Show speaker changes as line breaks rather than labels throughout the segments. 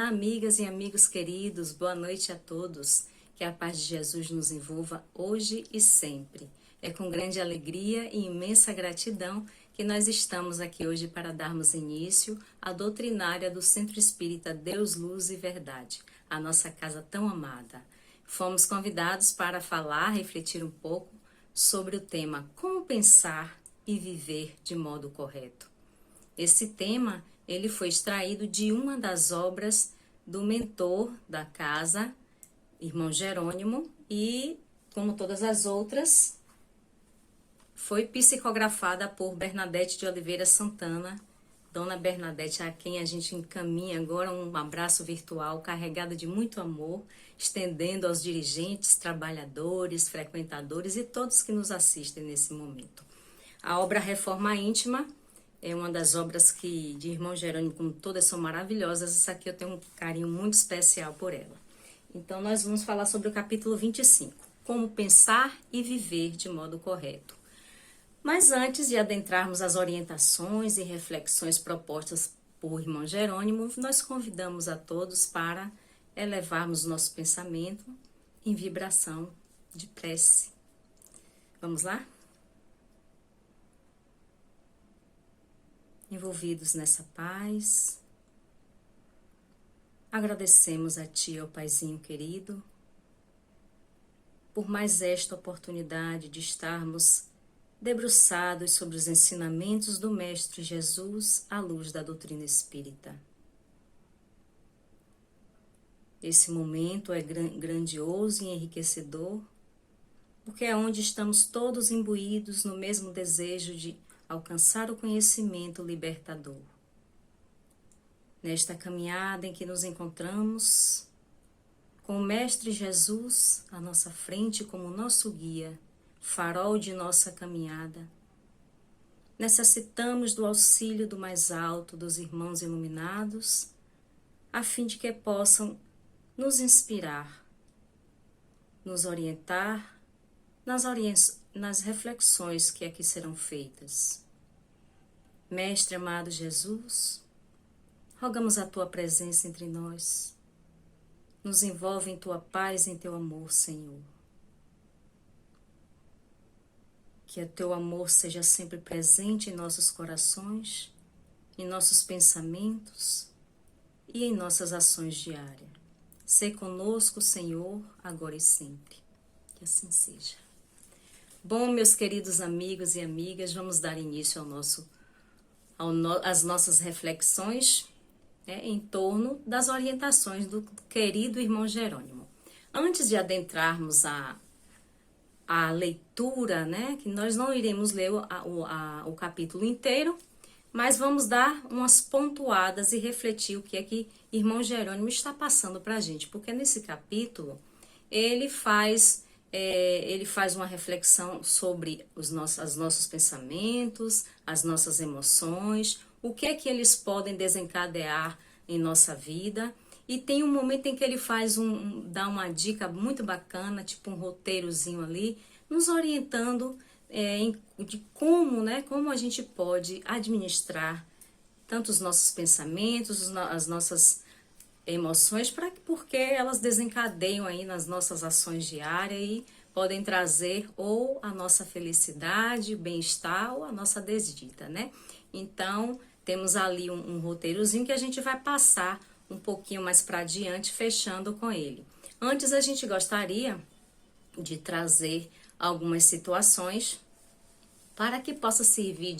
Olá, amigas e amigos queridos, boa noite a todos. Que a paz de Jesus nos envolva hoje e sempre. É com grande alegria e imensa gratidão que nós estamos aqui hoje para darmos início à doutrinária do Centro Espírita Deus, Luz e Verdade, a nossa casa tão amada. Fomos convidados para falar, refletir um pouco sobre o tema Como Pensar e Viver de Modo Correto. Esse tema ele foi extraído de uma das obras do mentor da casa, irmão Jerônimo, e, como todas as outras, foi psicografada por Bernadette de Oliveira Santana, Dona Bernadette, a quem a gente encaminha agora um abraço virtual carregado de muito amor, estendendo aos dirigentes, trabalhadores, frequentadores e todos que nos assistem nesse momento. A obra Reforma Íntima é uma das obras de irmão Jerônimo, como todas são maravilhosas, essa aqui eu tenho um carinho muito especial por ela. Então, nós vamos falar sobre o capítulo 25, Como Pensar e Viver de Modo Correto. Mas antes de adentrarmos as orientações e reflexões propostas por irmão Jerônimo, nós convidamos a todos para elevarmos nosso pensamento em vibração de prece. Vamos lá? Envolvidos nessa paz, agradecemos a Ti, ó Paizinho querido, por mais esta oportunidade de estarmos debruçados sobre os ensinamentos do Mestre Jesus à luz da doutrina espírita. Esse momento é grandioso e enriquecedor, porque é onde estamos todos imbuídos no mesmo desejo de alcançar o conhecimento libertador. Nesta caminhada em que nos encontramos, com o Mestre Jesus à nossa frente como nosso guia, farol de nossa caminhada, necessitamos do auxílio do mais alto, dos irmãos iluminados, a fim de que possam nos inspirar, nos orientar nas reflexões que aqui serão feitas. Mestre amado Jesus, rogamos a Tua presença entre nós. Nos envolve em Tua paz e em Teu amor, Senhor. Que o Teu amor seja sempre presente em nossos corações, em nossos pensamentos e em nossas ações diárias. Sê conosco, Senhor, agora e sempre. Que assim seja. Bom, meus queridos amigos e amigas, vamos dar início às nossas reflexões em torno das orientações do querido irmão Jerônimo. Antes de adentrarmos a leitura, que nós não iremos ler o capítulo inteiro, mas vamos dar umas pontuadas e refletir o que é que irmão Jerônimo está passando para a gente, porque nesse capítulo ele faz uma reflexão sobre os nossos pensamentos, as nossas emoções, o que é que eles podem desencadear em nossa vida. E tem um momento em que ele dá uma dica muito bacana, tipo um roteirozinho ali, nos orientando de como a gente pode administrar tanto os nossos pensamentos, as nossas emoções, porque elas desencadeiam aí nas nossas ações diárias e podem trazer ou a nossa felicidade, bem-estar ou a nossa desdita, Então, temos ali um roteirozinho que a gente vai passar um pouquinho mais para adiante, fechando com ele. Antes, a gente gostaria de trazer algumas situações para que possa servir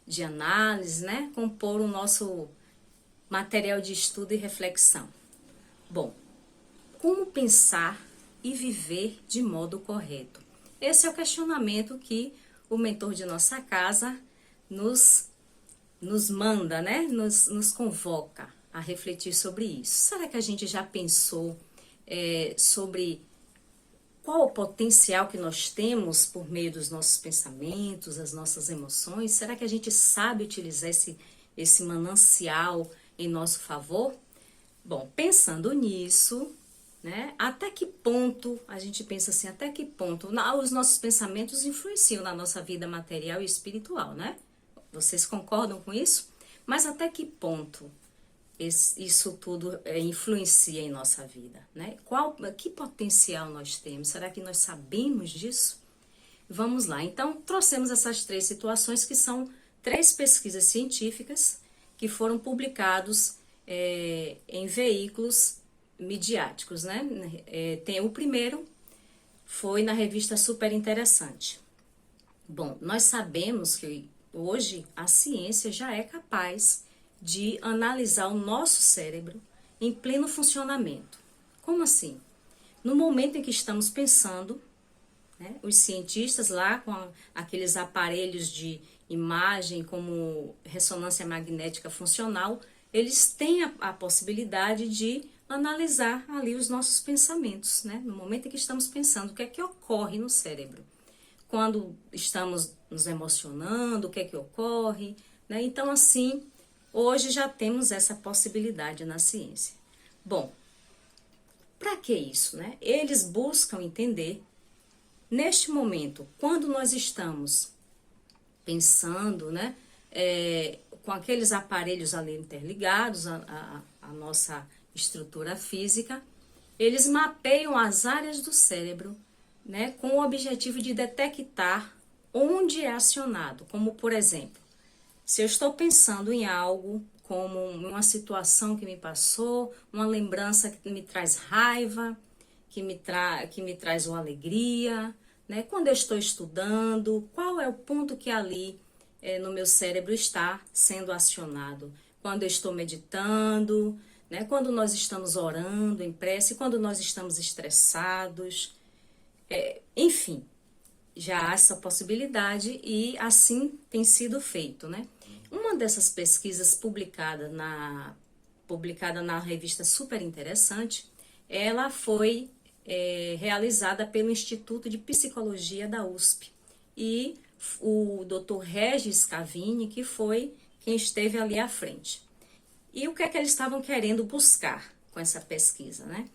de análise, compor o nosso material de estudo e reflexão. Bom, como pensar e viver de modo correto? Esse é o questionamento que o mentor de nossa casa nos manda, nos convoca a refletir sobre isso. Será que a gente já pensou sobre qual o potencial que nós temos por meio dos nossos pensamentos, as nossas emoções? Será que a gente sabe utilizar esse manancial em nosso favor? Bom, pensando nisso, até que ponto a gente pensa assim, até que ponto os nossos pensamentos influenciam na nossa vida material e espiritual, Vocês concordam com isso? Mas até que ponto isso tudo influencia em nossa vida, né? Que potencial nós temos? Será que nós sabemos disso? Vamos lá. Então, trouxemos essas 3 situações que são 3 pesquisas científicas que foram publicados em veículos midiáticos, né? Tem o primeiro, foi na revista Super Interessante. Bom, nós sabemos que hoje a ciência já é capaz de analisar o nosso cérebro em pleno funcionamento. Como assim? No momento em que estamos pensando, né, os cientistas lá com aqueles aparelhos de imagem como ressonância magnética funcional, eles têm a possibilidade de analisar ali os nossos pensamentos, né? No momento em que estamos pensando, o que é que ocorre no cérebro? Quando estamos nos emocionando, o que é que ocorre, né? Então, assim, hoje já temos essa possibilidade na ciência. Bom, para que isso, né? Eles buscam entender, neste momento, quando nós estamos pensando, né? Com aqueles aparelhos ali interligados à nossa estrutura física, eles mapeiam as áreas do cérebro, né? Com o objetivo de detectar onde é acionado, como por exemplo, se eu estou pensando em algo, como uma situação que me passou, uma lembrança que me traz raiva, que me traz uma alegria, né? Quando eu estou estudando, qual é o ponto que ali no meu cérebro está sendo acionado? Quando eu estou meditando, né? Quando nós estamos orando em prece, quando nós estamos estressados, enfim, já há essa possibilidade e assim tem sido feito, né? Uma dessas pesquisas publicada na revista Super Interessante, ela foi realizada pelo Instituto de Psicologia da USP e o Dr. Regis Cavini, que foi quem esteve ali à frente. E o que é que eles estavam querendo buscar com essa pesquisa, né?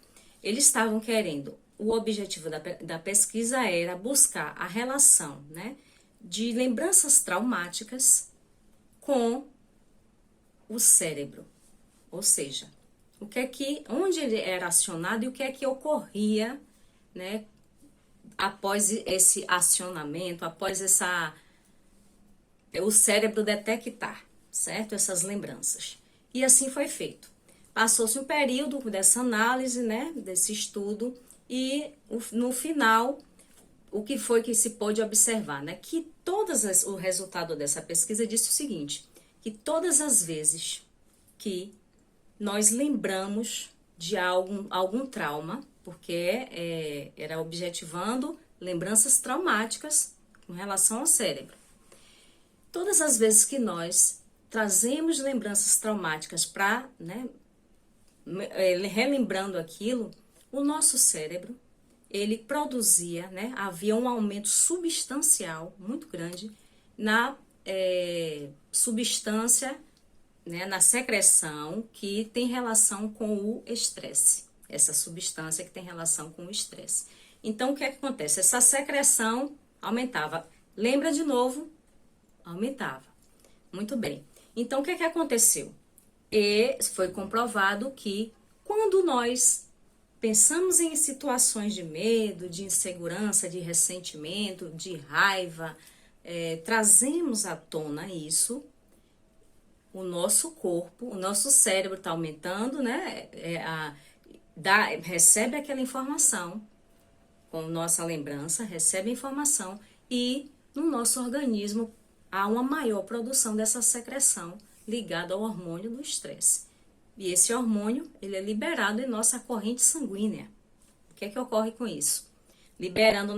Eles estavam querendo, o objetivo da pesquisa era buscar a relação, né, de lembranças traumáticas com o cérebro. Ou seja, onde ele era acionado e o que é que ocorria, né, após esse acionamento, após o cérebro detectar, certo? Essas lembranças. E assim foi feito. Passou-se um período dessa análise, né, desse estudo, e no final, o que foi que se pôde observar, né? Que o resultado dessa pesquisa disse o seguinte, que todas as vezes que nós lembramos de algum trauma, porque era objetivando lembranças traumáticas com relação ao cérebro. Todas as vezes que nós trazemos lembranças traumáticas para, né, relembrando aquilo, o nosso cérebro, ele produzia, né, havia um aumento substancial, muito grande, na substância, né, na secreção que tem relação com o estresse. Essa substância que tem relação com o estresse. Então, o que é que acontece? Essa secreção aumentava. Lembra de novo? Aumentava. Muito bem. Então, o que é que aconteceu? E foi comprovado que quando nós pensamos em situações de medo, de insegurança, de ressentimento, de raiva, trazemos à tona isso, o nosso corpo, o nosso cérebro está aumentando, né? Recebe aquela informação, com nossa lembrança, recebe a informação e no nosso organismo há uma maior produção dessa secreção ligada ao hormônio do estresse. E esse hormônio, ele é liberado em nossa corrente sanguínea. O que é que ocorre com isso? Liberando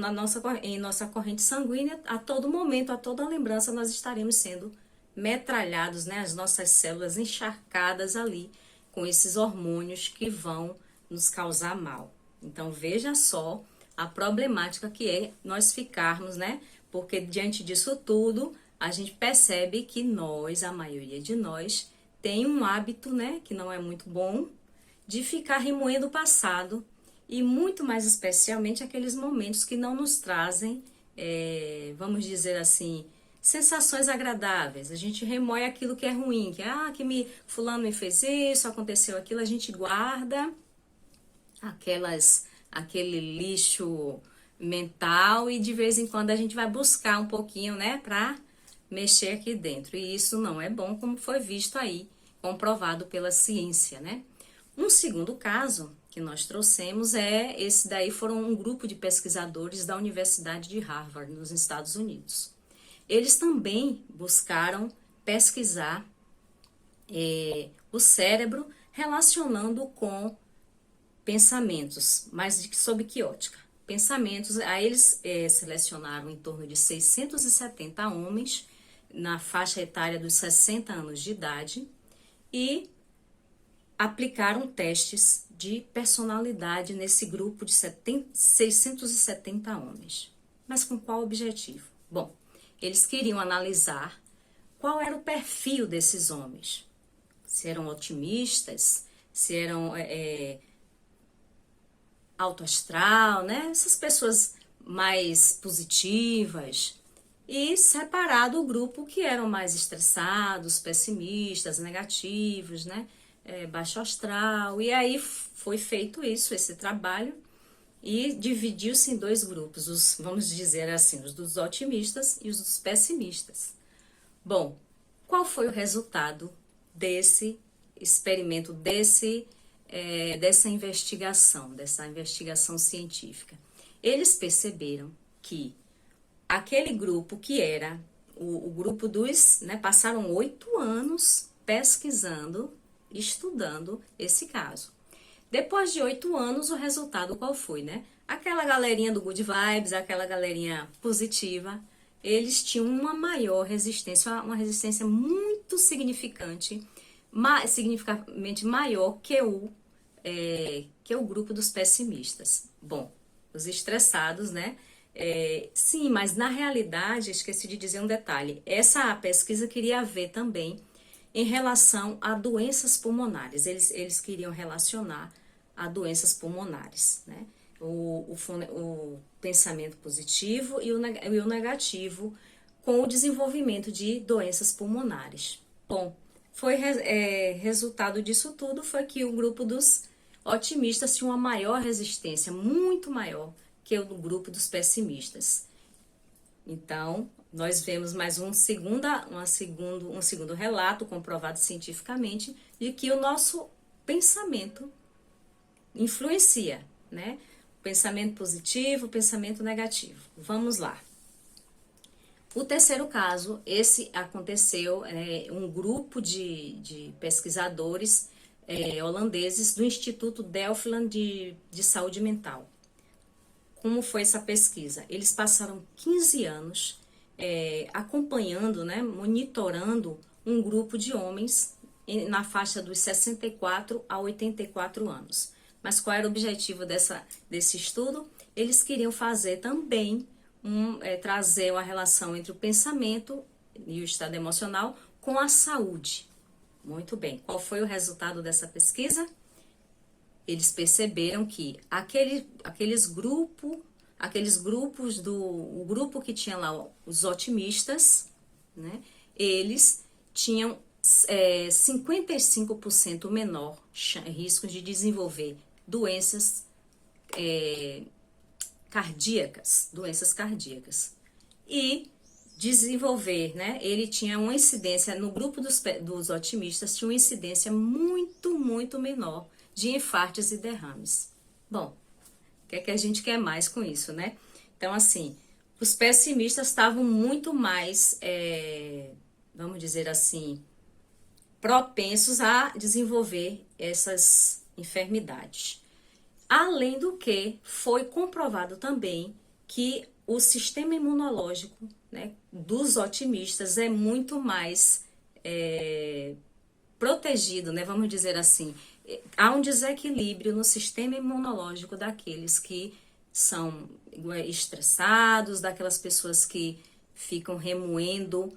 em nossa corrente sanguínea, a todo momento, a toda lembrança, nós estaremos sendo metralhados, né? As nossas células encharcadas ali com esses hormônios que vão nos causar mal. Então, veja só a problemática que é nós ficarmos, né? Porque diante disso tudo, a gente percebe que a maioria de nós, tem um hábito, né, que não é muito bom, de ficar remoendo o passado e muito mais especialmente aqueles momentos que não nos trazem, vamos dizer assim, sensações agradáveis. A gente remoe aquilo que é ruim, fulano me fez isso, aconteceu aquilo, a gente guarda aquele lixo mental e de vez em quando a gente vai buscar um pouquinho, né, para mexer aqui dentro. E isso não é bom, como foi visto aí, comprovado pela ciência, né? Um segundo caso que nós trouxemos esse daí foram um grupo de pesquisadores da Universidade de Harvard, nos Estados Unidos. Eles também buscaram pesquisar o cérebro relacionando com pensamentos, mas sob que ótica? Pensamentos, aí eles selecionaram em torno de 670 homens na faixa etária dos 60 anos de idade e aplicaram testes de personalidade nesse grupo de 670 homens. Mas com qual objetivo? Bom, eles queriam analisar qual era o perfil desses homens. Se eram otimistas, se eram alto astral, né? Essas pessoas mais positivas. E separado o grupo que eram mais estressados, pessimistas, negativos, né? Baixo astral. E aí foi feito esse trabalho, e dividiu-se em dois grupos, vamos dizer assim, os dos otimistas e os dos pessimistas. Bom, qual foi o resultado desse experimento, dessa investigação científica? Eles perceberam que aquele grupo que era o grupo dos, né, passaram 8 anos pesquisando, estudando esse caso. Depois de 8 anos, o resultado qual foi, né? Aquela galerinha do good vibes, aquela galerinha positiva, eles tinham uma maior resistência, uma resistência muito significativamente maior que o grupo dos pessimistas. Bom, os estressados, né? Sim, mas na realidade, esqueci de dizer um detalhe. Essa pesquisa queria ver também em relação a doenças pulmonares. Eles queriam relacionar a doenças pulmonares, né? O pensamento positivo e o negativo com o desenvolvimento de doenças pulmonares. Bom, resultado disso tudo foi que o grupo dos otimistas tinha uma maior resistência, muito maior que o do grupo dos pessimistas. Então, nós vemos mais um segundo relato comprovado cientificamente de que o nosso pensamento influencia, né? Pensamento positivo, pensamento negativo. Vamos lá. O terceiro caso, esse aconteceu um grupo de pesquisadores holandeses do Instituto Delftland de Saúde Mental. Como foi essa pesquisa? Eles passaram 15 anos acompanhando, né, monitorando um grupo de homens na faixa dos 64 a 84 anos. Mas qual era o objetivo desse estudo? Eles queriam fazer também, trazer uma relação entre o pensamento e o estado emocional com a saúde. Muito bem. Qual foi o resultado dessa pesquisa? Eles perceberam que o grupo que tinha lá os otimistas, né, eles tinham 55% menor risco de desenvolver doenças cardíacas, e desenvolver, né, ele tinha uma incidência, no grupo dos otimistas, tinha uma incidência muito, muito menor de infartos e derrames. Bom, o que é que a gente quer mais com isso, né? Então, assim, os pessimistas estavam muito mais, vamos dizer assim, propensos a desenvolver essas enfermidades. Além do que, foi comprovado também que o sistema imunológico, né, dos otimistas é muito mais protegido, né, vamos dizer assim. Há um desequilíbrio no sistema imunológico daqueles que são estressados, daquelas pessoas que ficam remoendo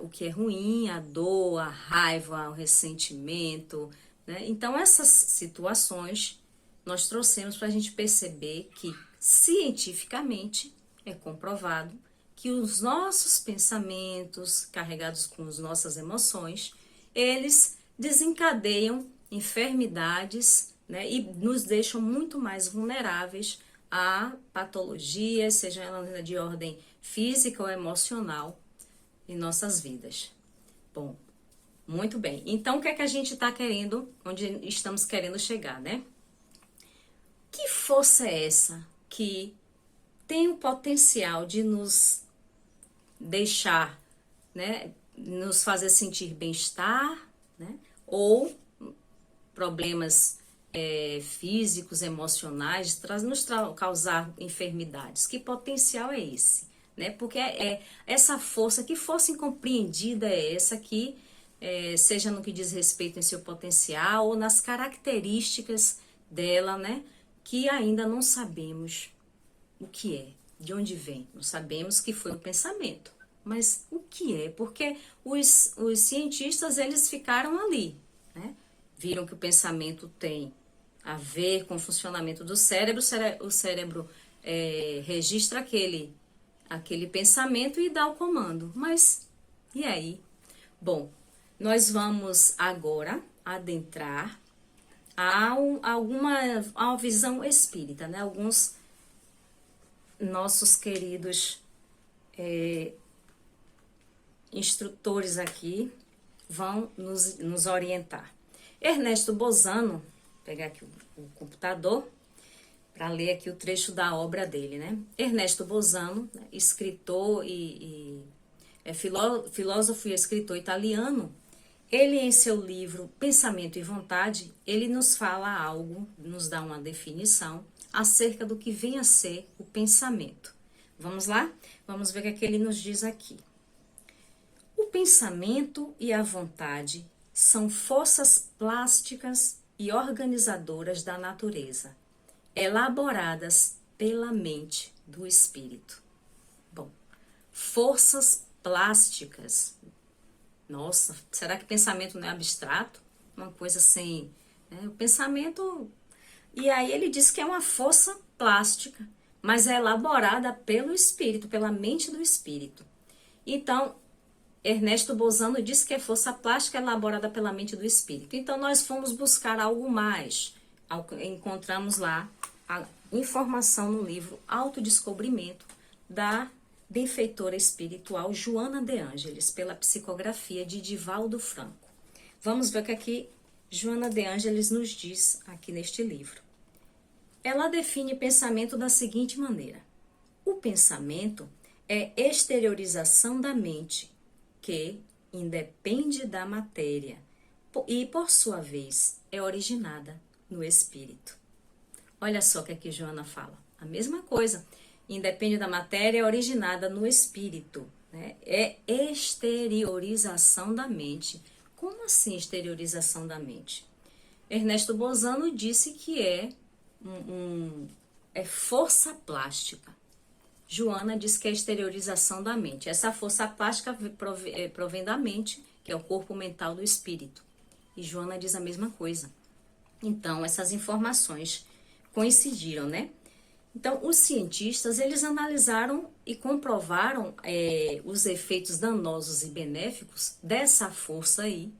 o que é ruim, a dor, a raiva, o ressentimento, né? Então, essas situações nós trouxemos para a gente perceber que cientificamente é comprovado que os nossos pensamentos, carregados com as nossas emoções, eles desencadeiam enfermidades, né, e nos deixam muito mais vulneráveis a patologias, seja ela de ordem física ou emocional, em nossas vidas. Bom, muito bem. Então, o que é que a gente está querendo, onde estamos querendo chegar, né? Que força é essa que tem o potencial de nos deixar, né, nos fazer sentir bem-estar, né, ou problemas físicos, emocionais, nos causar enfermidades? Que potencial é esse? Né? Porque essa força, que força incompreendida é essa que, seja no que diz respeito em seu potencial ou nas características dela, né, que ainda não sabemos o que é, de onde vem. Não sabemos que foi o pensamento, mas o que é? Porque os cientistas, eles ficaram ali, né? Viram que o pensamento tem a ver com o funcionamento do cérebro, o cérebro registra aquele pensamento e dá o comando. Mas, e aí? Bom, nós vamos agora adentrar a uma visão espírita, né? Alguns nossos queridos instrutores aqui vão nos orientar. Ernesto Bozano, vou pegar aqui o computador para ler aqui o trecho da obra dele, né? Ernesto Bozano, escritor e filósofo e escritor italiano, ele em seu livro Pensamento e Vontade, ele nos fala algo, nos dá uma definição acerca do que vem a ser o pensamento. Vamos lá? Vamos ver o que ele nos diz aqui. O pensamento e a vontade são forças plásticas e organizadoras da natureza, elaboradas pela mente do espírito. Bom, forças plásticas. Nossa, será que pensamento não é abstrato? Uma coisa assim, né? O pensamento... E aí ele diz que é uma força plástica, mas é elaborada pelo espírito, pela mente do espírito. Então, Ernesto Bozano diz que é força plástica elaborada pela mente do espírito. Então, nós fomos buscar algo mais. Encontramos lá a informação no livro Autodescobrimento, da benfeitora espiritual Joana de Ângeles, pela psicografia de Divaldo Franco. Vamos ver o que aqui Joana de Ângeles nos diz aqui neste livro. Ela define pensamento da seguinte maneira: o pensamento é exteriorização da mente, que independe da matéria e, por sua vez, é originada no espírito. Olha só o que aqui Joana fala. A mesma coisa. Independe da matéria, é originada no espírito. Né? É exteriorização da mente. Como assim exteriorização da mente? Ernesto Bozano disse que é força plástica. Joana diz que é exteriorização da mente. Essa força plástica provém da mente, que é o corpo mental do espírito. E Joana diz a mesma coisa. Então, essas informações coincidiram, né? Então, os cientistas, eles analisaram e comprovaram os efeitos danosos e benéficos dessa força aí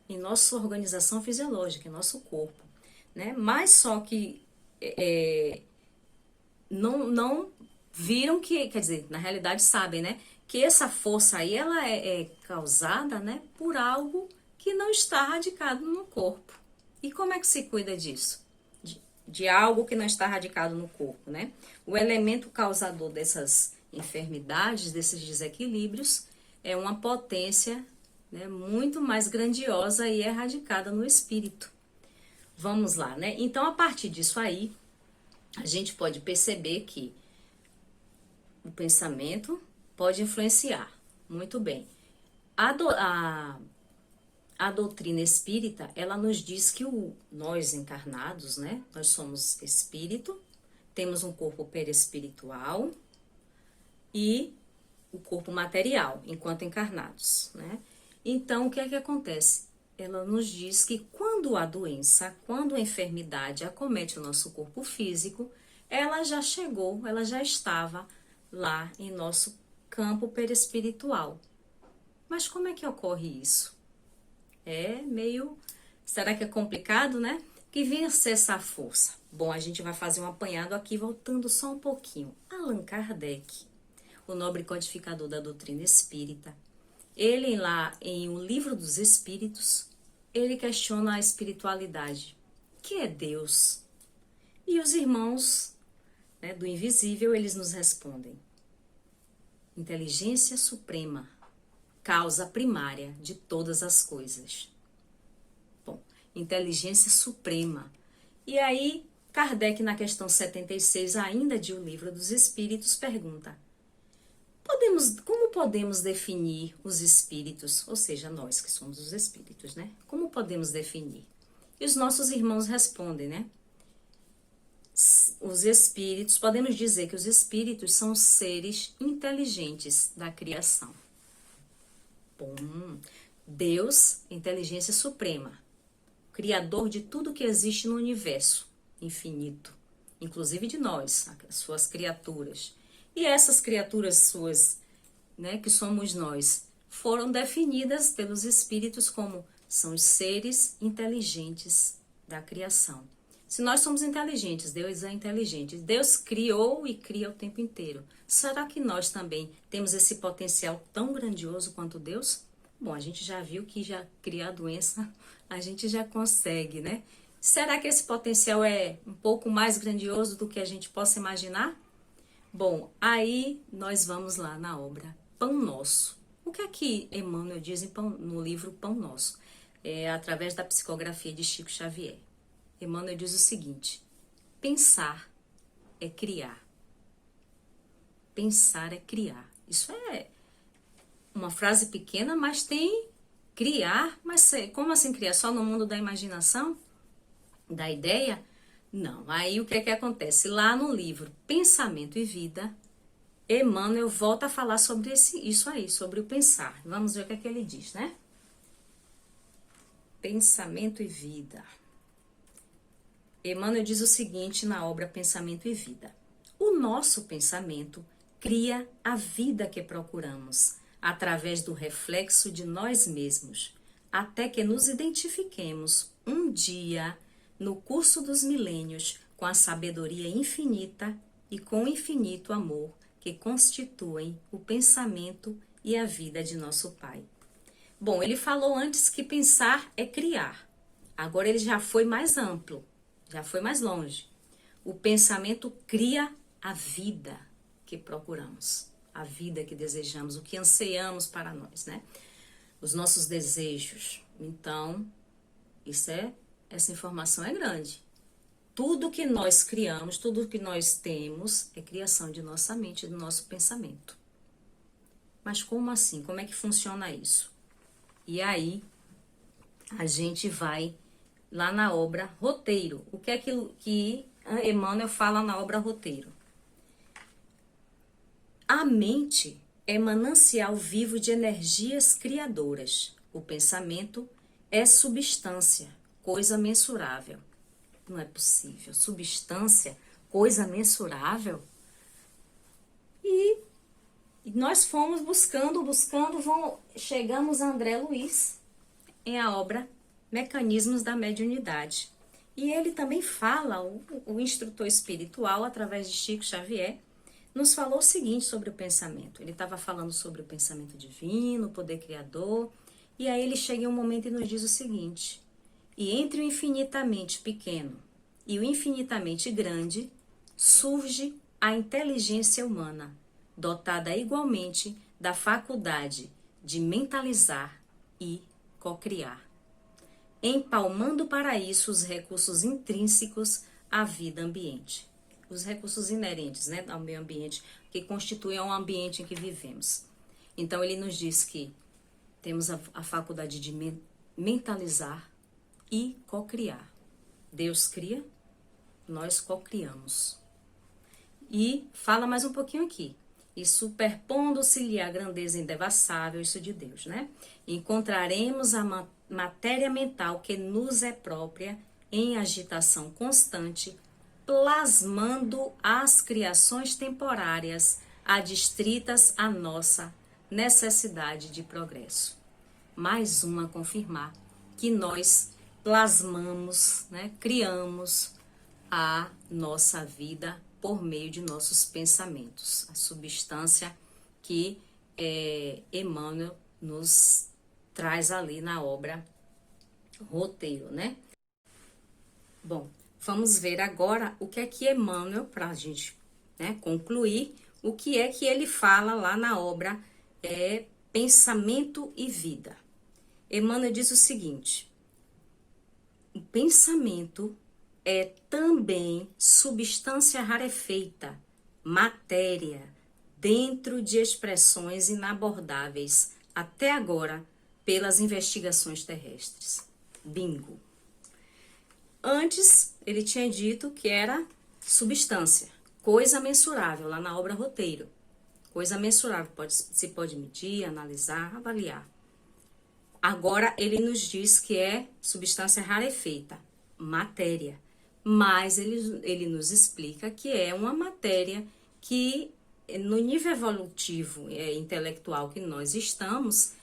em nossa organização fisiológica, em nosso corpo, né? Mas só que não viram que, quer dizer, na realidade sabem, né? Que essa força aí, ela é causada, né, por algo que não está radicado no corpo. E como é que se cuida disso? De algo que não está radicado no corpo, né? O elemento causador dessas enfermidades, desses desequilíbrios, é uma potência, né, muito mais grandiosa e é radicada no espírito. Vamos lá, né? Então, a partir disso aí, a gente pode perceber que o pensamento pode influenciar. Muito bem. A doutrina espírita, ela nos diz que nós encarnados, né? Nós somos espírito, temos um corpo perispiritual e o corpo material, enquanto encarnados, né? Então, o que é que acontece? Ela nos diz que quando a doença, quando a enfermidade acomete o nosso corpo físico, ela já chegou, ela já estava lá em nosso campo perispiritual. Mas como é que ocorre isso? Será que é complicado, né? Que vem ser essa força? Bom, a gente vai fazer um apanhado aqui, voltando só um pouquinho. Allan Kardec, o nobre codificador da doutrina espírita, ele lá em O Livro dos Espíritos, ele questiona a espiritualidade. Que é Deus? E os irmãos, né, do invisível, eles nos respondem: inteligência suprema, causa primária de todas as coisas. Bom, inteligência suprema. E aí, Kardec, na questão 76, ainda de O Livro dos Espíritos, pergunta: como podemos definir os espíritos? Ou seja, nós que somos os espíritos, né? Como podemos definir? E os nossos irmãos respondem, né? Os espíritos, podemos dizer que os espíritos são seres inteligentes da criação. Bom, Deus, inteligência suprema, criador de tudo que existe no universo infinito, inclusive de nós, as suas criaturas. E essas criaturas suas, né, que somos nós, foram definidas pelos espíritos como são os seres inteligentes da criação. Se nós somos inteligentes, Deus é inteligente. Deus criou e cria o tempo inteiro. Será que nós também temos esse potencial tão grandioso quanto Deus? Bom, a gente já viu que já criar doença a gente já consegue, né? Será que esse potencial é um pouco mais grandioso do que a gente possa imaginar? Bom, aí nós vamos lá na obra Pão Nosso. O que é que Emmanuel diz no livro Pão Nosso? Através da psicografia de Chico Xavier. Emmanuel diz o seguinte: pensar é criar. Pensar é criar. Isso é uma frase pequena, mas tem criar. Mas como assim criar? Só no mundo da imaginação? Da ideia? Não. Aí o que é que acontece? Lá no livro Pensamento e Vida, Emmanuel volta a falar sobre isso aí, sobre o pensar. Vamos ver o que é que ele diz, né? Pensamento e Vida. Emmanuel diz o seguinte na obra Pensamento e Vida: o nosso pensamento cria a vida que procuramos, através do reflexo de nós mesmos, até que nos identifiquemos um dia, no curso dos milênios, com a sabedoria infinita e com o infinito amor que constituem o pensamento e a vida de nosso Pai. Bom, ele falou antes que pensar é criar. Agora ele já foi mais amplo. Já foi mais longe. O pensamento cria a vida que procuramos, a vida que desejamos, o que anseiamos para nós, né? Os nossos desejos. Então, essa informação é grande. Tudo que nós criamos, tudo que nós temos é criação de nossa mente, do nosso pensamento. Mas como assim? Como é que funciona isso? E aí, a gente vai lá na obra Roteiro. O que é que Emmanuel fala na obra Roteiro? A mente é manancial vivo de energias criadoras. O pensamento é substância, coisa mensurável. Não é possível. Substância, coisa mensurável? E nós fomos buscando, chegamos a André Luiz em a obra Mecanismos da Mediunidade. E ele também fala, o instrutor espiritual, através de Chico Xavier, nos falou o seguinte sobre o pensamento. Ele estava falando sobre o pensamento divino, o poder criador, e aí ele chega em um momento e nos diz o seguinte: e entre o infinitamente pequeno e o infinitamente grande, surge a inteligência humana, dotada igualmente da faculdade de mentalizar e cocriar, empalmando para isso os recursos intrínsecos à vida ambiente, os recursos inerentes, né, ao meio ambiente, que constituem o ambiente em que vivemos. Então ele nos diz que temos a faculdade de mentalizar e cocriar. Deus cria, nós cocriamos. E fala mais um pouquinho aqui: e superpondo-se-lhe a grandeza indevassável, isso de Deus, né? Encontraremos a matéria mental que nos é própria em agitação constante, plasmando as criações temporárias adstritas à nossa necessidade de progresso. Mais uma a confirmar que nós plasmamos, né, criamos a nossa vida por meio de nossos pensamentos, a substância que Emmanuel nos traz ali na obra Roteiro, né? Bom, vamos ver agora o que é que Emmanuel, para a gente, né, concluir, o que é que ele fala lá na obra Pensamento e Vida. Emmanuel diz o seguinte: o pensamento é também substância rarefeita, matéria, dentro de expressões inabordáveis até agora pelas investigações terrestres. Bingo! Antes, ele tinha dito que era substância, coisa mensurável, lá na obra Roteiro. Coisa mensurável, se pode medir, analisar, avaliar. Agora, ele nos diz que é substância rarefeita, matéria. Mas ele nos explica que é uma matéria que, no nível evolutivo intelectual que nós estamos,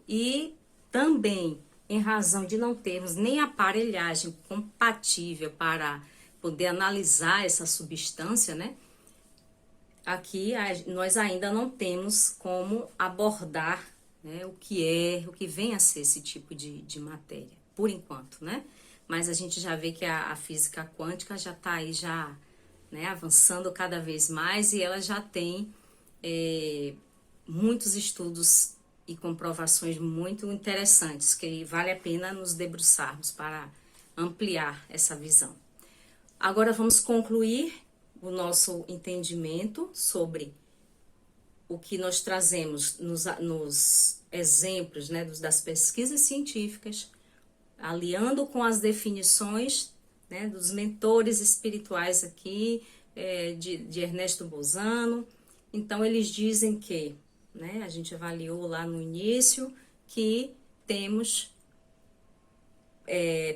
e também em razão de não termos nem aparelhagem compatível para poder analisar essa substância, né? Aqui nós ainda não temos como abordar, né, o que vem a ser esse tipo de matéria, por enquanto, né? Mas a gente já vê que a física quântica já está aí, né, avançando cada vez mais, e ela já tem muitos estudos e comprovações muito interessantes, que vale a pena nos debruçarmos para ampliar essa visão. Agora vamos concluir o nosso entendimento sobre o que nós trazemos nos exemplos, né, das pesquisas científicas, aliando com as definições, né, dos mentores espirituais aqui, de Ernesto Bolzano. Então, eles dizem que, né, a gente avaliou lá no início, que temos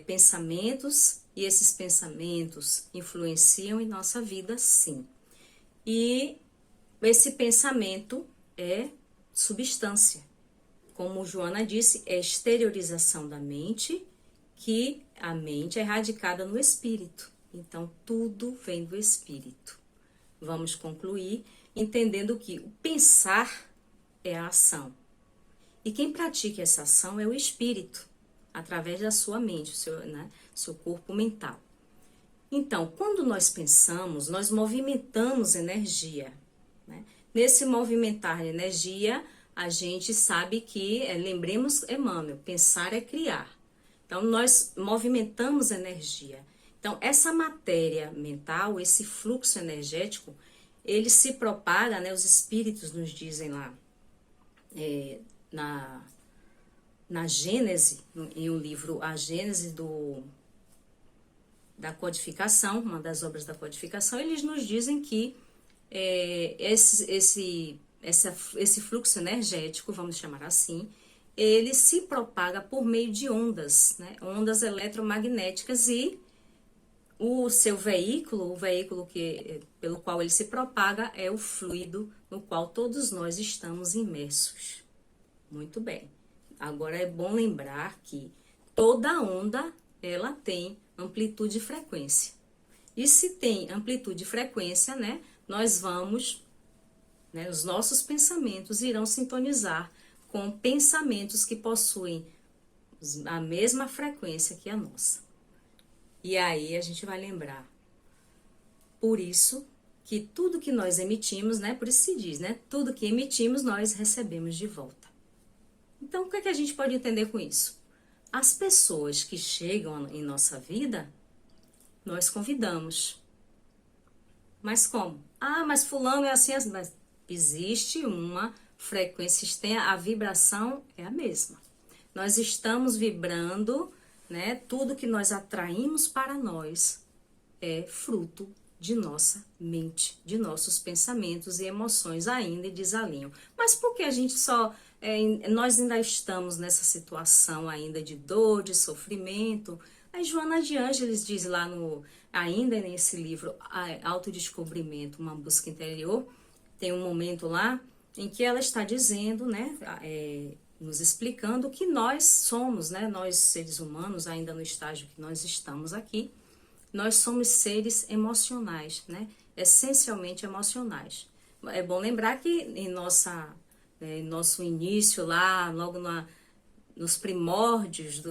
pensamentos, e esses pensamentos influenciam em nossa vida, sim. E esse pensamento é substância. Como Joana disse, é exteriorização da mente, que a mente é radicada no espírito. Então, tudo vem do espírito. Vamos concluir entendendo que o pensar é a ação. E quem pratica essa ação é o espírito, através da sua mente, seu corpo mental. Então, quando nós pensamos, nós movimentamos energia, né? Nesse movimentar de energia, a gente sabe que, lembremos Emmanuel, pensar é criar. Então, nós movimentamos energia. Então, essa matéria mental, esse fluxo energético, ele se propaga, né? Os espíritos nos dizem lá, na Gênese, em um livro, A Gênese da Codificação, uma das obras da Codificação, eles nos dizem que esse fluxo energético, vamos chamar assim, ele se propaga por meio de ondas, né? Ondas eletromagnéticas, e o seu veículo, pelo qual ele se propaga, é o fluido no qual todos nós estamos imersos. Muito bem. Agora é bom lembrar que toda onda, ela tem amplitude e frequência. E se tem amplitude e frequência, né, nós vamos, né, os nossos pensamentos irão sintonizar com pensamentos que possuem a mesma frequência que a nossa. E aí a gente vai lembrar. Por isso que tudo que nós emitimos, né, por isso se diz, né, tudo que emitimos nós recebemos de volta. Então, o que é que a gente pode entender com isso? As pessoas que chegam em nossa vida, nós convidamos. Mas como? Ah, mas fulano é assim, assim. Mas existe uma frequência, a vibração é a mesma. Nós estamos vibrando, né? Tudo que nós atraímos para nós é fruto de nossa mente, de nossos pensamentos e emoções ainda desalinham. Mas por que a gente nós ainda estamos nessa situação ainda de dor, de sofrimento? A Joana de Ângeles diz lá ainda nesse livro, Autodescobrimento, uma busca interior, tem um momento lá em que ela está dizendo, né, nos explicando que nós somos, né, nós seres humanos, ainda no estágio que nós estamos aqui, nós somos seres emocionais, né, essencialmente emocionais. É bom lembrar que em nosso início lá, logo nos primórdios,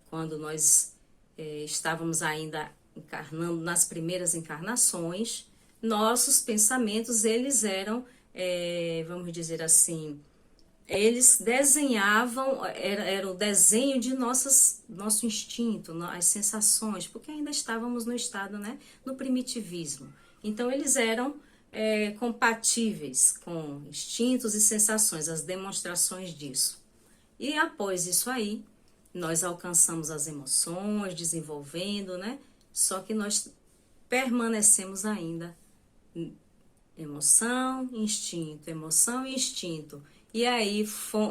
quando nós estávamos ainda encarnando nas primeiras encarnações, nossos pensamentos, eles eram, vamos dizer assim, eles desenhavam, era o desenho de nosso instinto, as sensações, porque ainda estávamos no estado, né, no primitivismo. Então, eles eram compatíveis com instintos e sensações, as demonstrações disso. E após isso aí, nós alcançamos as emoções, desenvolvendo, né? Só que nós permanecemos ainda emoção, instinto. E aí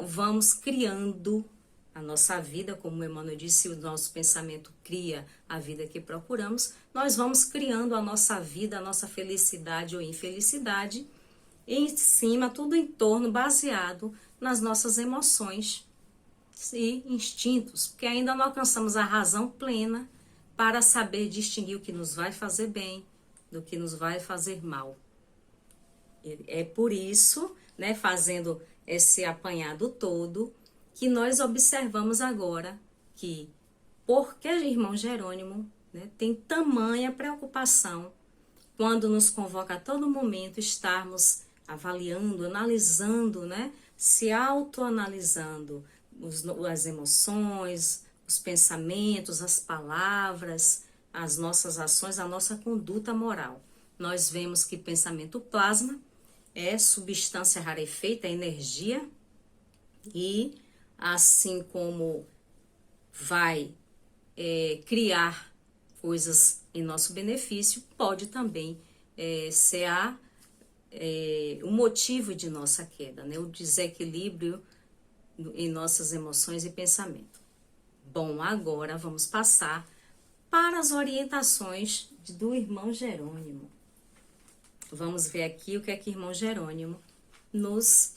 vamos criando a nossa vida, como o Emmanuel disse, o nosso pensamento cria a vida que procuramos, nós vamos criando a nossa vida, a nossa felicidade ou infelicidade, em cima, tudo em torno, baseado nas nossas emoções e instintos, porque ainda não alcançamos a razão plena para saber distinguir o que nos vai fazer bem do que nos vai fazer mal. É por isso, né, fazendo esse apanhado todo, que nós observamos agora que, porque irmão Jerônimo, né, tem tamanha preocupação quando nos convoca a todo momento estarmos avaliando, analisando, né, se autoanalisando as emoções, os pensamentos, as palavras, as nossas ações, a nossa conduta moral. Nós vemos que pensamento plasma é substância rarefeita, é energia, e assim como vai criar coisas em nosso benefício, pode também ser o motivo de nossa queda, né? O desequilíbrio em nossas emoções e pensamento. Bom, agora vamos passar para as orientações do irmão Jerônimo. Vamos ver aqui o que é que o irmão Jerônimo nos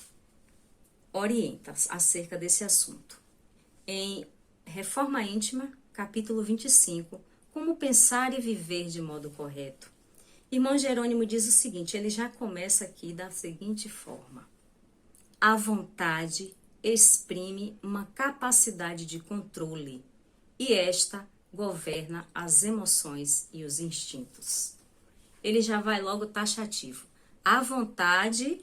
orienta acerca desse assunto. Em Reforma Íntima, capítulo 25, como pensar e viver de modo correto. Irmão Jerônimo diz o seguinte, ele já começa aqui da seguinte forma: a vontade exprime uma capacidade de controle e esta governa as emoções e os instintos. Ele já vai logo taxativo. A vontade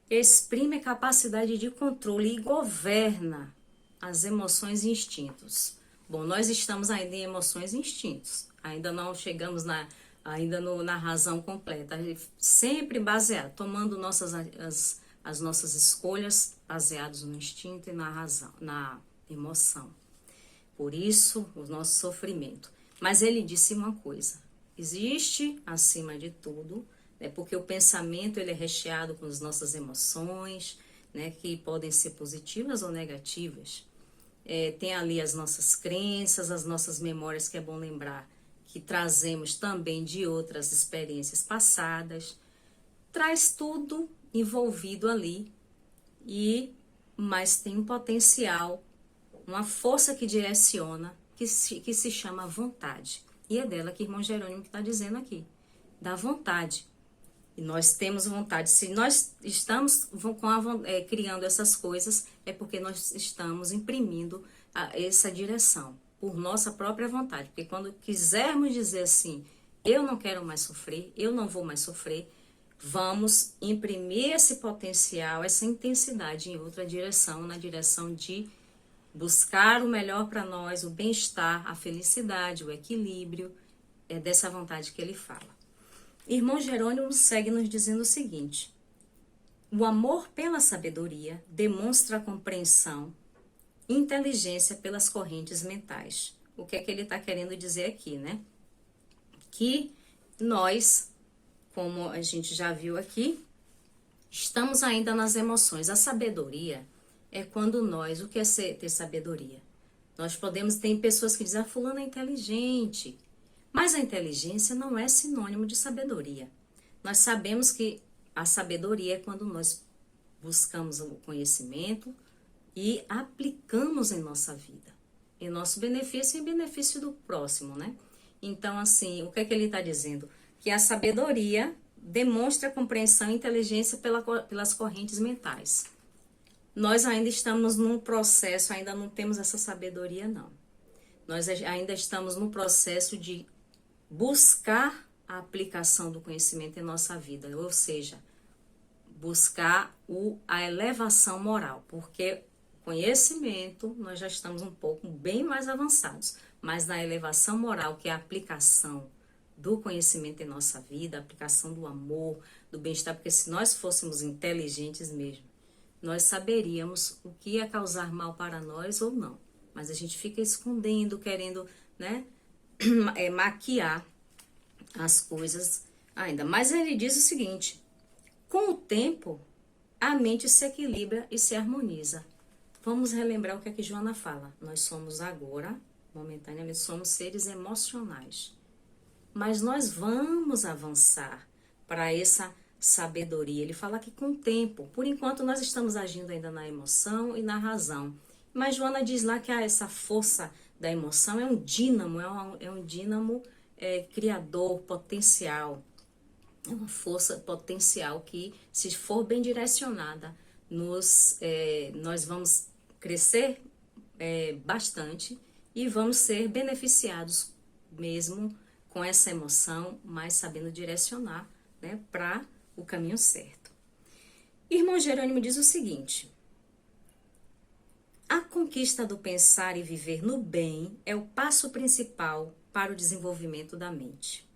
exprime a capacidade de controle e governa as emoções e instintos. Bom, nós estamos ainda em emoções e instintos. Ainda não chegamos na razão completa. Sempre baseado, tomando as nossas escolhas baseadas no instinto e na razão, na emoção. Por isso, o nosso sofrimento. Mas ele disse uma coisa: existe, acima de tudo, né, porque o pensamento ele é recheado com as nossas emoções, né, que podem ser positivas ou negativas. Tem ali as nossas crenças, as nossas memórias, que é bom lembrar, que trazemos também de outras experiências passadas. Traz tudo envolvido ali, mas tem um potencial, uma força que direciona, que se chama vontade. E é dela que o irmão Jerônimo está dizendo aqui, da vontade. E nós temos vontade. Se nós estamos criando essas coisas, é porque nós estamos imprimindo essa direção, por nossa própria vontade. Porque quando quisermos dizer assim, eu não quero mais sofrer, eu não vou mais sofrer, vamos imprimir esse potencial, essa intensidade em outra direção, na direção de buscar o melhor para nós, o bem-estar, a felicidade, o equilíbrio. É dessa vontade que ele fala. Irmão Jerônimo segue nos dizendo o seguinte: o amor pela sabedoria demonstra a compreensão e inteligência pelas correntes mentais. O que é que ele está querendo dizer aqui, né? Que nós, como a gente já viu aqui, estamos ainda nas emoções. A sabedoria é quando nós... O que é ter sabedoria? Nós podemos... Tem pessoas que dizem, fulano é inteligente. Mas a inteligência não é sinônimo de sabedoria. Nós sabemos que A sabedoria é quando nós buscamos o conhecimento e aplicamos em nossa vida, em nosso benefício e em benefício do próximo, né? Então, assim, o que é que ele está dizendo? Que a sabedoria demonstra compreensão e inteligência pelas correntes mentais. Nós ainda estamos num processo, ainda não temos essa sabedoria, não. Nós ainda estamos no processo de buscar a aplicação do conhecimento em nossa vida, ou seja, buscar a elevação moral, porque conhecimento nós já estamos um pouco bem mais avançados, mas na elevação moral, que é a aplicação do conhecimento em nossa vida, a aplicação do amor, do bem-estar, porque se nós fôssemos inteligentes mesmo, nós saberíamos o que ia causar mal para nós ou não, mas a gente fica escondendo, querendo, né, maquiar as coisas ainda. Mas ele diz o seguinte: com o tempo, a mente se equilibra e se harmoniza. Vamos relembrar o que é que Joana fala. Nós somos agora, momentaneamente, somos seres emocionais. Mas nós vamos avançar para essa sabedoria. Ele fala que com o tempo, por enquanto nós estamos agindo ainda na emoção e na razão. Mas Joana diz lá que essa força da emoção é um dínamo, criador, potencial. É uma força potencial que, se for bem direcionada, nós vamos crescer bastante e vamos ser beneficiados mesmo com essa emoção, mas sabendo direcionar, né, para o caminho certo. Irmão Jerônimo diz o seguinte: a conquista do pensar e viver no bem é o passo principal para o desenvolvimento da mente.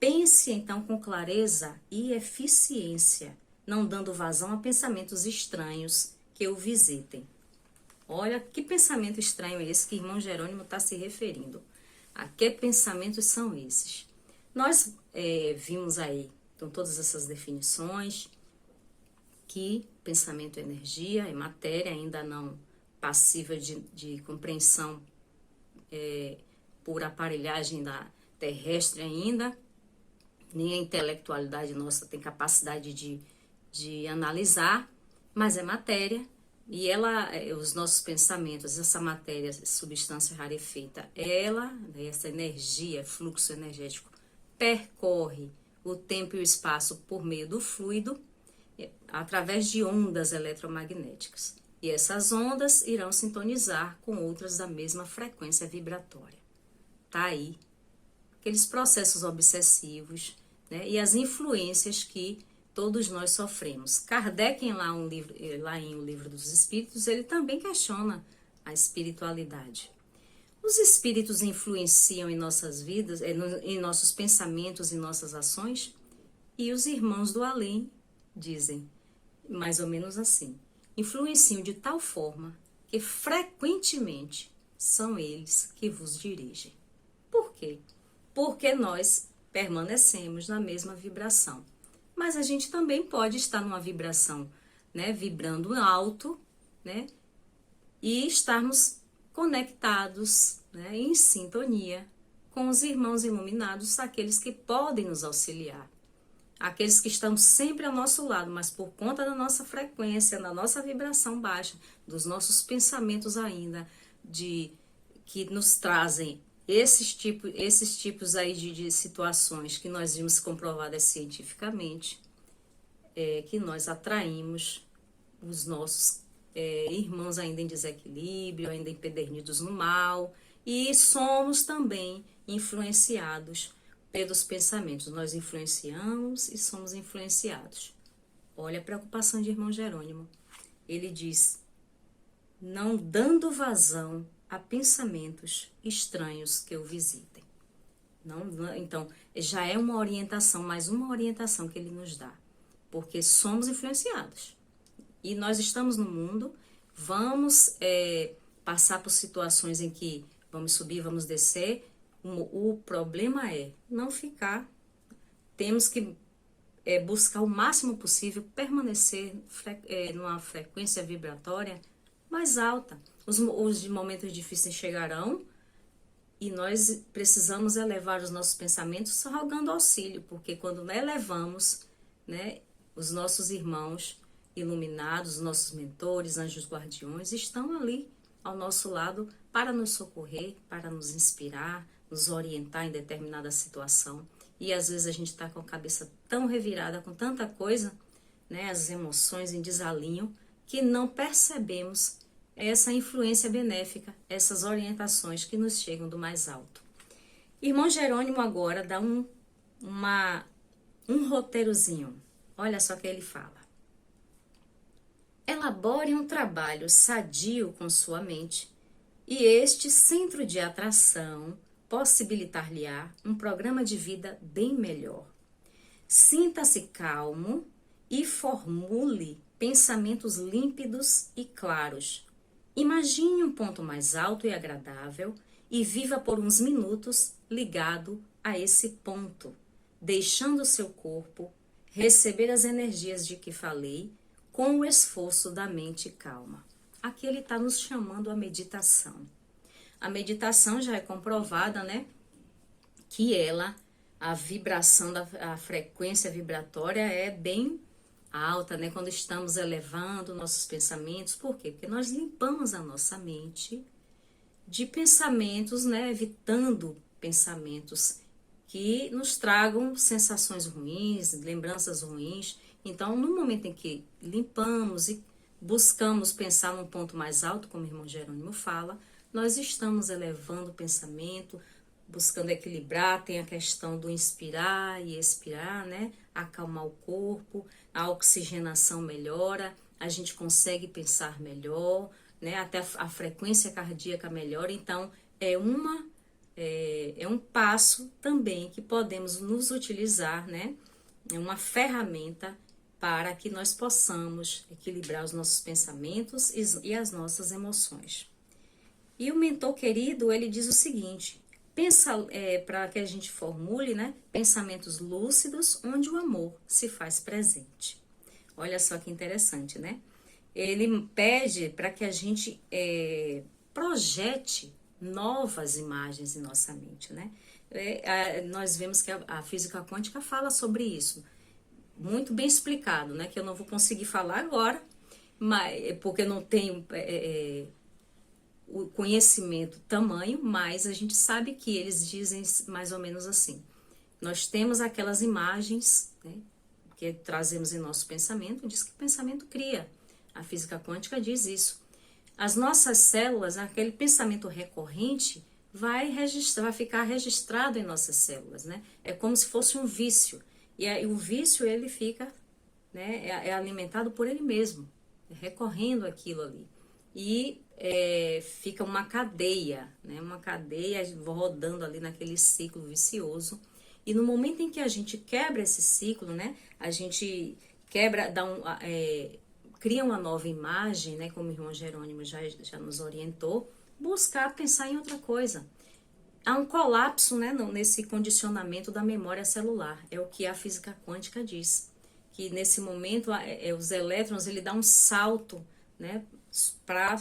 Pense então com clareza e eficiência, não dando vazão a pensamentos estranhos que o visitem. Olha que pensamento estranho é esse que irmão Jerônimo está se referindo. A que pensamentos são esses? Nós vimos aí, com todas essas definições, que pensamento é energia, é matéria, ainda não passível de compreensão por aparelhagem terrestre ainda, nem a intelectualidade nossa tem capacidade de analisar, mas é matéria, e os nossos pensamentos, essa matéria, substância rarefeita, essa energia, fluxo energético, percorre o tempo e o espaço por meio do fluido, através de ondas eletromagnéticas. E essas ondas irão sintonizar com outras da mesma frequência vibratória. Tá aí aqueles processos obsessivos, né, e as influências que todos nós sofremos. Kardec, lá em O Livro dos Espíritos, ele também questiona a espiritualidade. Os espíritos influenciam em nossas vidas, em nossos pensamentos e nossas ações? E os irmãos do além dizem, mais ou menos assim: influenciam de tal forma que frequentemente são eles que vos dirigem. Por quê? Porque nós permanecemos na mesma vibração. Mas a gente também pode estar numa vibração, né, vibrando alto, né, e estarmos conectados, né, em sintonia com os irmãos iluminados, aqueles que podem nos auxiliar. Aqueles que estão sempre ao nosso lado, mas por conta da nossa frequência, da nossa vibração baixa, dos nossos pensamentos ainda, que nos trazem esses tipos aí de situações que nós vimos comprovadas cientificamente, que nós atraímos os nossos irmãos ainda em desequilíbrio, ainda empedernidos no mal, e somos também influenciados pelos pensamentos. Nós influenciamos e somos influenciados. Olha a preocupação de irmão Jerônimo. Ele diz: não dando vazão a pensamentos estranhos que o visitem. Então, já é uma orientação, mais uma orientação que ele nos dá. Porque somos influenciados. E nós estamos no mundo, vamos passar por situações em que vamos subir, vamos descer. O problema é não ficar. Temos que buscar o máximo possível permanecer numa frequência vibratória mais alta. Os momentos difíceis chegarão e nós precisamos elevar os nossos pensamentos rogando auxílio, porque quando elevamos, né, Os nossos irmãos iluminados, os nossos mentores, anjos guardiões, estão ali ao nosso lado para nos socorrer, para nos inspirar, nos orientar em determinada situação. E às vezes a gente está com a cabeça tão revirada, com tanta coisa, né, as emoções em desalinho, que não percebemos essa influência benéfica, essas orientações que nos chegam do mais alto. Irmão Jerônimo agora dá um roteirozinho. Olha só o que ele fala. Elabore um trabalho sadio com sua mente e este centro de atração possibilitar-lhe-á um programa de vida bem melhor. Sinta-se calmo e formule pensamentos límpidos e claros. Imagine um ponto mais alto e agradável e viva por uns minutos ligado a esse ponto, deixando seu corpo receber as energias de que falei com o esforço da mente calma. Aqui ele está nos chamando à meditação. A meditação já é comprovada, né? Que a vibração, a frequência vibratória é bem alta, né? Quando estamos elevando nossos pensamentos. Por quê? Porque nós limpamos a nossa mente de pensamentos, né? Evitando pensamentos que nos tragam sensações ruins, lembranças ruins. Então, no momento em que limpamos e buscamos pensar num ponto mais alto, como o irmão Jerônimo fala, nós estamos elevando o pensamento, buscando equilibrar. Tem a questão do inspirar e expirar, né? Acalmar o corpo, a oxigenação melhora, a gente consegue pensar melhor, né? Até a frequência cardíaca melhora. Então, é um passo também que podemos nos utilizar, né? É uma ferramenta para que nós possamos equilibrar os nossos pensamentos e as nossas emoções. E o mentor querido, ele diz o seguinte, para que a gente formule, né, pensamentos lúcidos onde o amor se faz presente. Olha só que interessante, né? Ele pede para que a gente projete novas imagens em nossa mente, né? Nós vemos que a física quântica fala sobre isso, muito bem explicado, né? Que eu não vou conseguir falar agora, mas porque eu não tenho o conhecimento tamanho, mas a gente sabe que eles dizem mais ou menos assim. Nós temos aquelas imagens, né, que trazemos em nosso pensamento, diz que o pensamento cria. A física quântica diz isso. As nossas células, aquele pensamento recorrente, vai ficar registrado em nossas células, né? É como se fosse um vício. E aí, o vício, ele fica, né, é alimentado por ele mesmo, recorrendo aquilo ali. E fica uma cadeia, né? Uma cadeia rodando ali naquele ciclo vicioso. E no momento em que a gente quebra esse ciclo, né? A gente quebra, cria uma nova imagem, né? Como o irmão Jerônimo já nos orientou, buscar pensar em outra coisa. Há um colapso, né, nesse condicionamento da memória celular, é o que a física quântica diz, que nesse momento os elétrons, ele dá um salto, né, para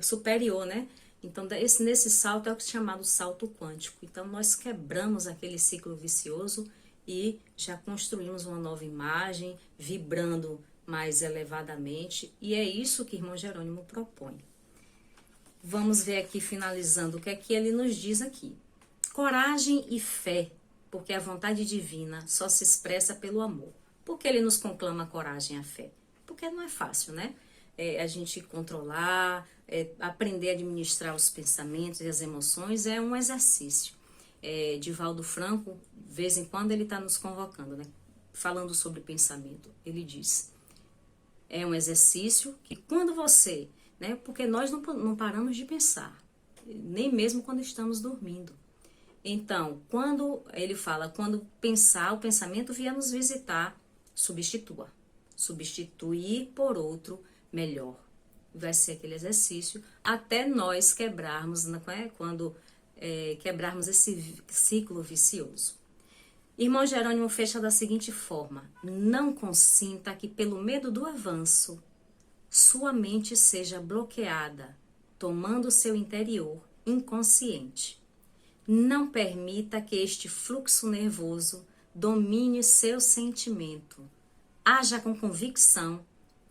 superior, né, então nesse salto é o que é chamado salto quântico. Então nós quebramos aquele ciclo vicioso e já construímos uma nova imagem, vibrando mais elevadamente, e é isso que o irmão Jerônimo propõe. Vamos ver aqui, finalizando, o que é que ele nos diz aqui. Coragem e fé, porque a vontade divina só se expressa pelo amor. Por que ele nos conclama a coragem e a fé? Porque não é fácil, né? A gente controlar, aprender a administrar os pensamentos e as emoções é um exercício. Divaldo Franco, de vez em quando, ele está nos convocando, né? Falando sobre pensamento. Ele diz, é um exercício que quando você... né? Porque nós não paramos de pensar, nem mesmo quando estamos dormindo. Então, quando ele fala, quando o pensamento vier nos visitar, substitua. Substituir por outro melhor. Vai ser aquele exercício até nós quebrarmos, quando quebrarmos esse ciclo vicioso. Irmão Jerônimo fecha da seguinte forma: não consinta que pelo medo do avanço sua mente seja bloqueada, tomando seu interior inconsciente. Não permita que este fluxo nervoso domine seu sentimento. haja com convicção,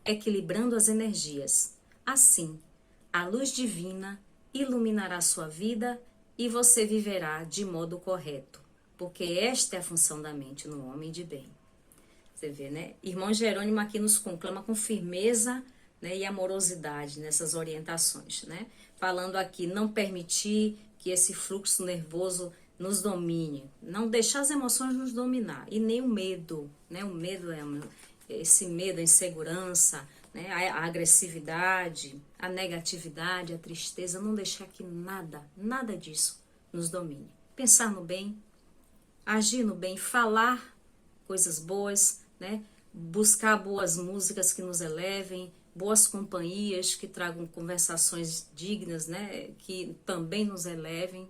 equilibrando as energias. Assim, a luz divina iluminará sua vida e você viverá de modo correto, porque esta é a função da mente no homem de bem. Você vê, né? Irmão Jerônimo aqui nos conclama com firmeza, né, e amorosidade nessas orientações, né? Falando aqui, não permitir que esse fluxo nervoso nos domine, não deixar as emoções nos dominar, e nem o medo, né? O medo é esse medo, a insegurança, né? A agressividade, a negatividade, a tristeza, não deixar que nada disso nos domine. Pensar no bem, agir no bem, falar coisas boas, né? Buscar boas músicas que nos elevem, boas companhias que tragam conversações dignas, né? Que também nos elevem,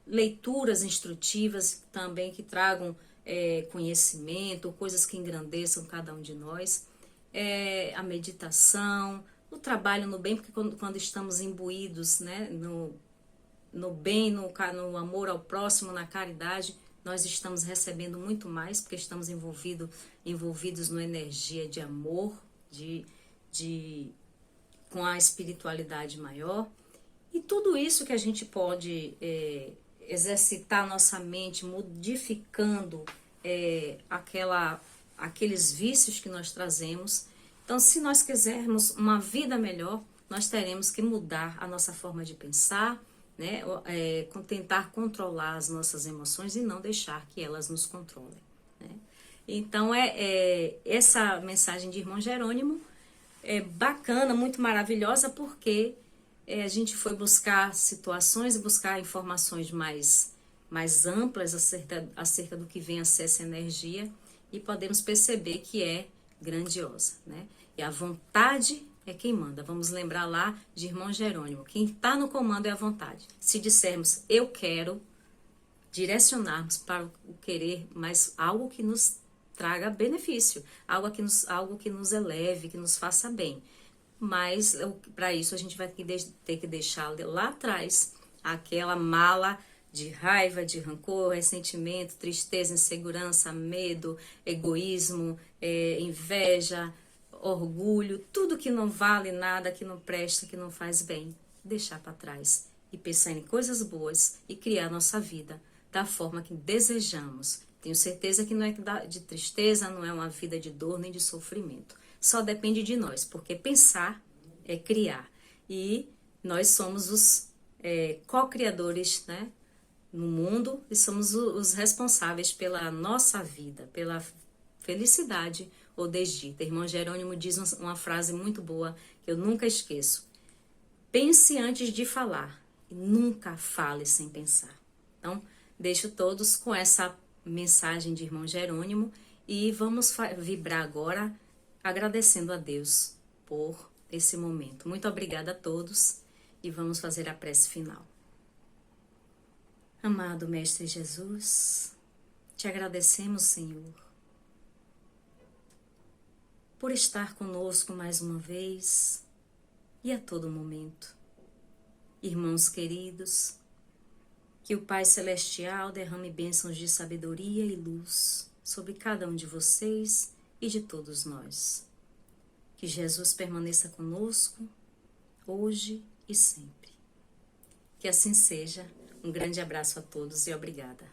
leituras instrutivas também que tragam conhecimento, coisas que engrandeçam cada um de nós, a meditação, o trabalho no bem, porque quando estamos imbuídos, né, no bem, no amor ao próximo, na caridade, nós estamos recebendo muito mais, porque estamos envolvidos numa energia de amor, com a espiritualidade maior. E tudo isso que a gente pode exercitar nossa mente, modificando aqueles vícios que nós trazemos. Então, se nós quisermos uma vida melhor, nós teremos que mudar a nossa forma de pensar, né? Tentar controlar as nossas emoções e não deixar que elas nos controlem, né? Então, essa mensagem de Irmão Jerônimo é bacana, muito maravilhosa, porque a gente foi buscar situações e buscar informações mais amplas acerca do que vem a ser essa energia, e podemos perceber que é grandiosa, né? E a vontade é quem manda. Vamos lembrar lá de Irmão Jerônimo. Quem está no comando é a vontade. Se dissermos eu quero, direcionarmos para o querer, mas algo que nos traga benefício, algo que nos eleve, que nos faça bem. Mas para isso a gente vai ter que deixar lá atrás aquela mala de raiva, de rancor, ressentimento, tristeza, insegurança, medo, egoísmo, inveja, orgulho, tudo que não vale nada, que não presta, que não faz bem, deixar para trás e pensar em coisas boas e criar nossa vida da forma que desejamos. Tenho certeza que não é de tristeza, não é uma vida de dor nem de sofrimento. Só depende de nós, porque pensar é criar. E nós somos os co-criadores, né, no mundo, e somos os responsáveis pela nossa vida, pela felicidade ou desdita. Irmão Jerônimo diz uma frase muito boa que eu nunca esqueço: pense antes de falar e nunca fale sem pensar. Então, deixo todos com essa mensagem de Irmão Jerônimo e vamos vibrar agora agradecendo a Deus por esse momento. Muito obrigada a todos e vamos fazer a prece final. Amado Mestre Jesus, te agradecemos, Senhor, por estar conosco mais uma vez e a todo momento. Irmãos queridos, que o Pai Celestial derrame bênçãos de sabedoria e luz sobre cada um de vocês e de todos nós. Que Jesus permaneça conosco, hoje e sempre. Que assim seja. Um grande abraço a todos e obrigada.